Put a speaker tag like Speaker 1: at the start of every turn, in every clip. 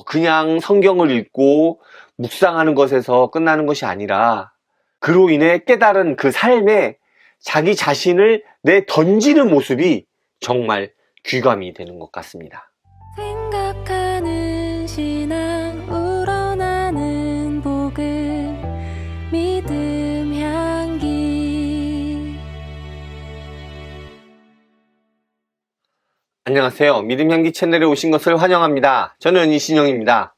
Speaker 1: 그냥 성경을 읽고 묵상하는 것에서 끝나는 것이 아니라 그로 인해 깨달은 그 삶에 자기 자신을 내던지는 모습이 정말 귀감이 되는 것 같습니다.
Speaker 2: 생각하는 신앙 우러나는 복음 믿음 향기.
Speaker 1: 안녕하세요. 믿음향기 채널에 오신 것을 환영합니다. 저는 이신영입니다.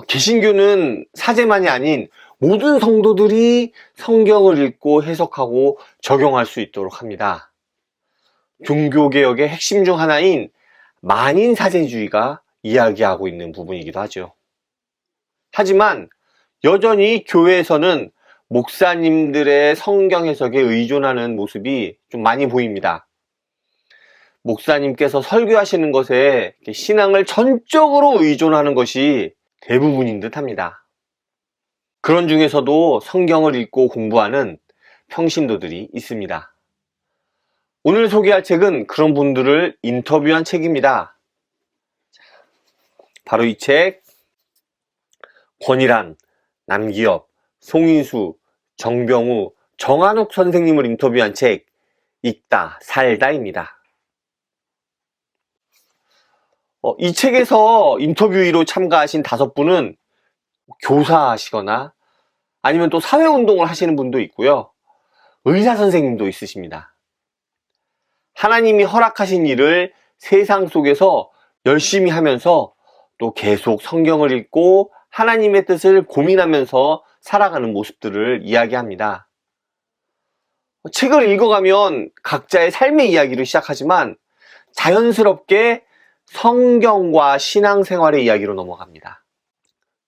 Speaker 1: 개신교는 사제만이 아닌 모든 성도들이 성경을 읽고 해석하고 적용할 수 있도록 합니다. 종교개혁의 핵심 중 하나인 만인사제주의가 이야기하고 있는 부분이기도 하죠. 하지만 여전히 교회에서는 목사님들의 성경 해석에 의존하는 모습이 좀 많이 보입니다. 목사님께서 설교하시는 것에 신앙을 전적으로 의존하는 것이 대부분인 듯 합니다. 그런 중에서도 성경을 읽고 공부하는 평신도들이 있습니다. 오늘 소개할 책은 그런 분들을 인터뷰한 책입니다. 바로 이 책, 권일한, 남기엽, 송인수, 정병우, 정한욱 선생님을 인터뷰한 책, 읽다, 살다입니다. 이 책에서 인터뷰로 참가하신 5분은 교사시거나 아니면 또 사회운동을 하시는 분도 있고요. 의사 선생님도 있으십니다. 하나님이 허락하신 일을 세상 속에서 열심히 하면서 또 계속 성경을 읽고 하나님의 뜻을 고민하면서 살아가는 모습들을 이야기합니다. 책을 읽어가면 각자의 삶의 이야기로 시작하지만 자연스럽게 성경과 신앙생활의 이야기로 넘어갑니다.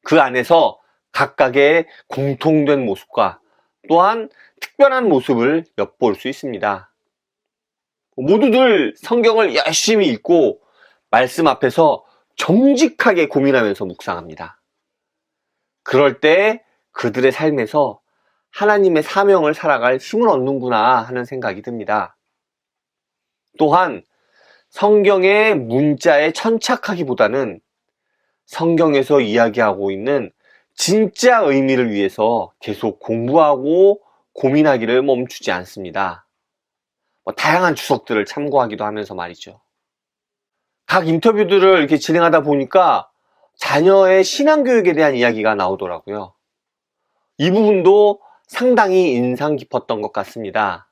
Speaker 1: 그 안에서 각각의 공통된 모습과 또한 특별한 모습을 엿볼 수 있습니다. 모두들 성경을 열심히 읽고 말씀 앞에서 정직하게 고민하면서 묵상합니다. 그럴 때 그들의 삶에서 하나님의 사명을 살아갈 힘을 얻는구나 하는 생각이 듭니다. 또한 성경의 문자에 천착하기보다는 성경에서 이야기하고 있는 진짜 의미를 위해서 계속 공부하고 고민하기를 멈추지 않습니다. 다양한 주석들을 참고하기도 하면서 말이죠. 각 인터뷰들을 이렇게 진행하다 보니까 자녀의 신앙교육에 대한 이야기가 나오더라고요. 이 부분도 상당히 인상 깊었던 것 같습니다.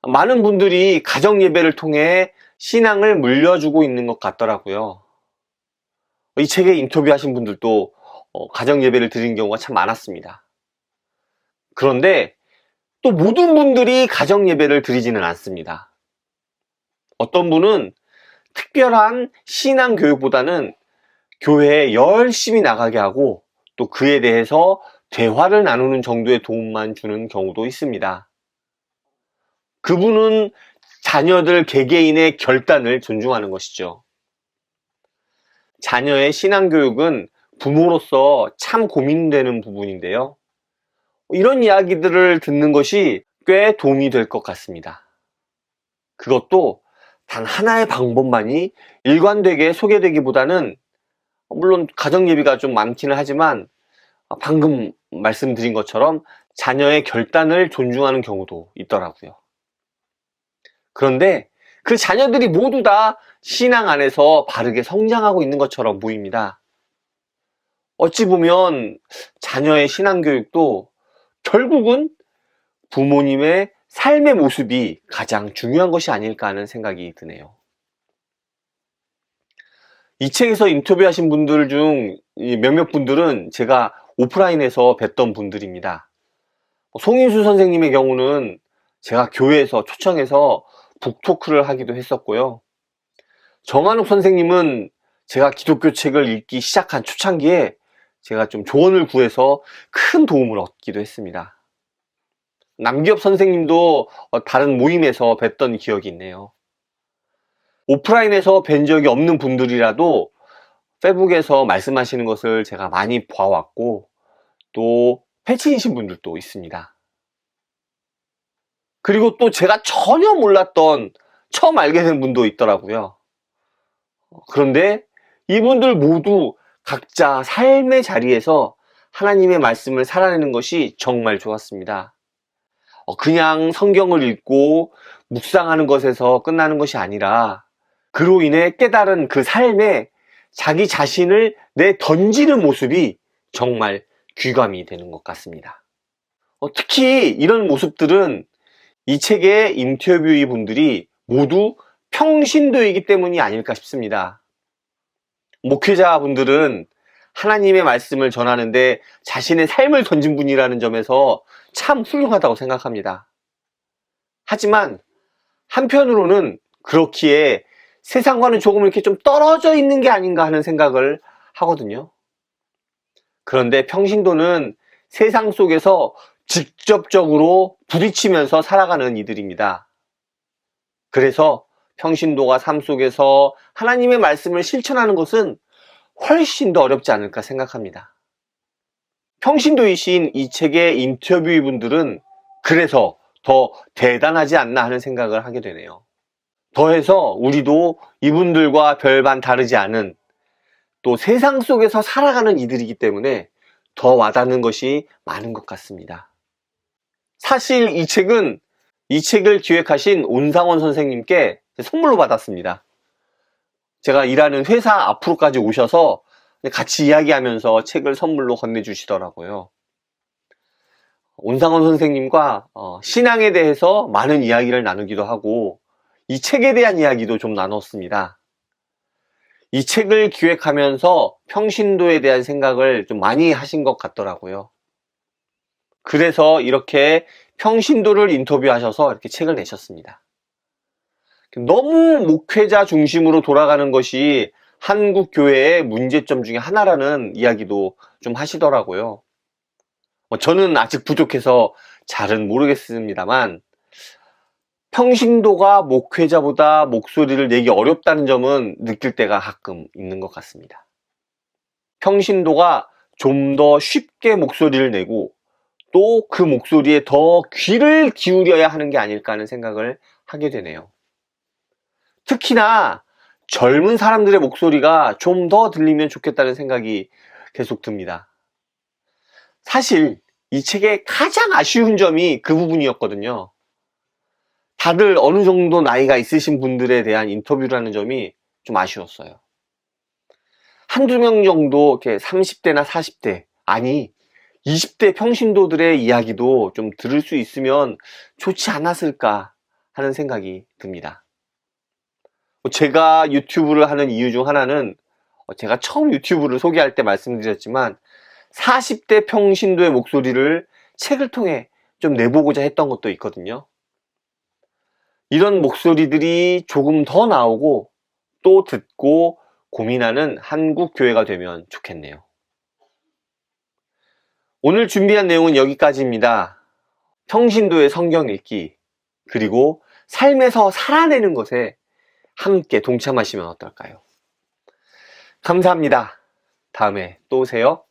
Speaker 1: 많은 분들이 가정예배를 통해 신앙을 물려주고 있는 것 같더라고요. 이 책에 인터뷰하신 분들도 가정예배를 드린 경우가 참 많았습니다. 그런데 또 모든 분들이 가정예배를 드리지는 않습니다. 어떤 분은 특별한 신앙교육보다는 교회에 열심히 나가게 하고 또 그에 대해서 대화를 나누는 정도의 도움만 주는 경우도 있습니다. 그분은 자녀들 개개인의 결단을 존중하는 것이죠. 자녀의 신앙교육은 부모로서 참 고민되는 부분인데요. 이런 이야기들을 듣는 것이 꽤 도움이 될 것 같습니다. 그것도 단 하나의 방법만이 일관되게 소개되기보다는 물론 가정예비가 좀 많기는 하지만 방금 말씀드린 것처럼 자녀의 결단을 존중하는 경우도 있더라고요. 그런데 그 자녀들이 모두 다 신앙 안에서 바르게 성장하고 있는 것처럼 보입니다. 어찌 보면 자녀의 신앙교육도 결국은 부모님의 삶의 모습이 가장 중요한 것이 아닐까 하는 생각이 드네요. 이 책에서 인터뷰하신 분들 중 몇몇 분들은 제가 오프라인에서 뵀던 분들입니다. 송인수 선생님의 경우는 제가 교회에서 초청해서 북토크를 하기도 했었고요. 정한욱 선생님은 제가 기독교 책을 읽기 시작한 초창기에 제가 좀 조언을 구해서 큰 도움을 얻기도 했습니다. 남기엽 선생님도 다른 모임에서 뵀던 기억이 있네요. 오프라인에서 뵌 적이 없는 분들이라도 페북에서 말씀하시는 것을 제가 많이 봐왔고 또 패치이신 분들도 있습니다. 그리고 또 제가 전혀 몰랐던 처음 알게 된 분도 있더라고요. 그런데 이분들 모두 각자 삶의 자리에서 하나님의 말씀을 살아내는 것이 정말 좋았습니다. 그냥 성경을 읽고 묵상하는 것에서 끝나는 것이 아니라 그로 인해 깨달은 그 삶에 자기 자신을 내던지는 모습이 정말 귀감이 되는 것 같습니다. 특히 이런 모습들은 이 책의 인터뷰이 분들이 모두 평신도이기 때문이 아닐까 싶습니다. 목회자분들은 하나님의 말씀을 전하는데 자신의 삶을 던진 분이라는 점에서 참 훌륭하다고 생각합니다. 하지만 한편으로는 그렇기에 세상과는 조금 이렇게 좀 떨어져 있는 게 아닌가 하는 생각을 하거든요. 그런데 평신도는 세상 속에서 직접적으로 부딪히면서 살아가는 이들입니다. 그래서 평신도가 삶 속에서 하나님의 말씀을 실천하는 것은 훨씬 더 어렵지 않을까 생각합니다. 평신도이신 이 책의 인터뷰분들은 그래서 더 대단하지 않나 하는 생각을 하게 되네요. 더해서 우리도 이분들과 별반 다르지 않은 또 세상 속에서 살아가는 이들이기 때문에 더 와닿는 것이 많은 것 같습니다. 사실 이 책을 기획하신 온상원 선생님께 선물로 받았습니다. 제가 일하는 회사 앞으로까지 오셔서 같이 이야기하면서 책을 선물로 건네주시더라고요. 온상원 선생님과 신앙에 대해서 많은 이야기를 나누기도 하고 이 책에 대한 이야기도 좀 나눴습니다. 이 책을 기획하면서 평신도에 대한 생각을 좀 많이 하신 것 같더라고요. 그래서 이렇게 평신도를 인터뷰하셔서 이렇게 책을 내셨습니다. 너무 목회자 중심으로 돌아가는 것이 한국 교회의 문제점 중에 하나라는 이야기도 좀 하시더라고요. 저는 아직 부족해서 잘은 모르겠습니다만 평신도가 목회자보다 목소리를 내기 어렵다는 점은 느낄 때가 가끔 있는 것 같습니다. 평신도가 좀 더 쉽게 목소리를 내고 또 그 목소리에 더 귀를 기울여야 하는 게 아닐까 하는 생각을 하게 되네요. 특히나 젊은 사람들의 목소리가 좀 더 들리면 좋겠다는 생각이 계속 듭니다. 사실 이 책의 가장 아쉬운 점이 그 부분이었거든요. 다들 어느 정도 나이가 있으신 분들에 대한 인터뷰라는 점이 좀 아쉬웠어요. 한두 명 정도 이렇게 30대나 40대, 아니 20대 평신도들의 이야기도 좀 들을 수 있으면 좋지 않았을까 하는 생각이 듭니다. 제가 유튜브를 하는 이유 중 하나는 제가 처음 유튜브를 소개할 때 말씀드렸지만 40대 평신도의 목소리를 책을 통해 좀 내보고자 했던 것도 있거든요. 이런 목소리들이 조금 더 나오고 또 듣고 고민하는 한국 교회가 되면 좋겠네요. 오늘 준비한 내용은 여기까지입니다. 평신도의 성경 읽기, 그리고 삶에서 살아내는 것에 함께 동참하시면 어떨까요? 감사합니다. 다음에 또 오세요.